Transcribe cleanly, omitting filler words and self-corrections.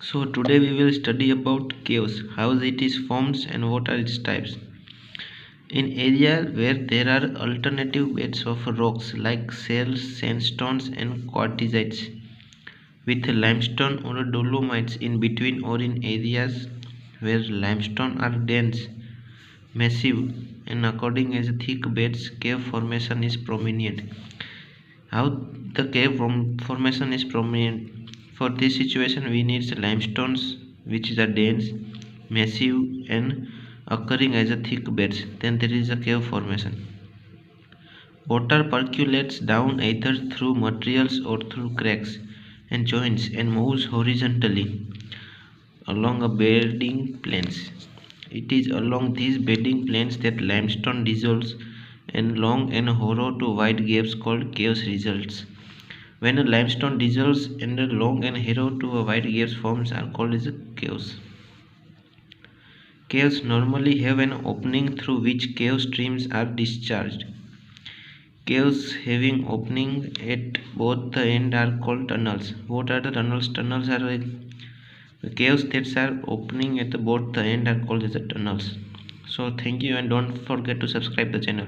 So today we will study about caves, how it is formed and what are its types. In areas where there are alternative beds of rocks like shales, sandstones and quartzites with limestone or dolomites in between, or in areas where limestone are dense, massive and according as thick beds, cave formation is prominent. How the cave formation is prominent? For this situation we need limestones which is a dense, massive and occurring as a thick beds. Then there is a cave formation. Water percolates down either through materials or through cracks and joints and moves horizontally along a bedding planes. It is along these bedding planes that limestone dissolves and long and narrow to wide gaps called caves results. When a limestone dissolves and a long and narrow to a wide gaps forms are called as caves. Caves normally have an opening through which cave streams are discharged. Caves having opening at both the end are called tunnels. What are the tunnels? Tunnels are caves that are opening at both the end are called as the tunnels. So thank you and don't forget to subscribe the channel.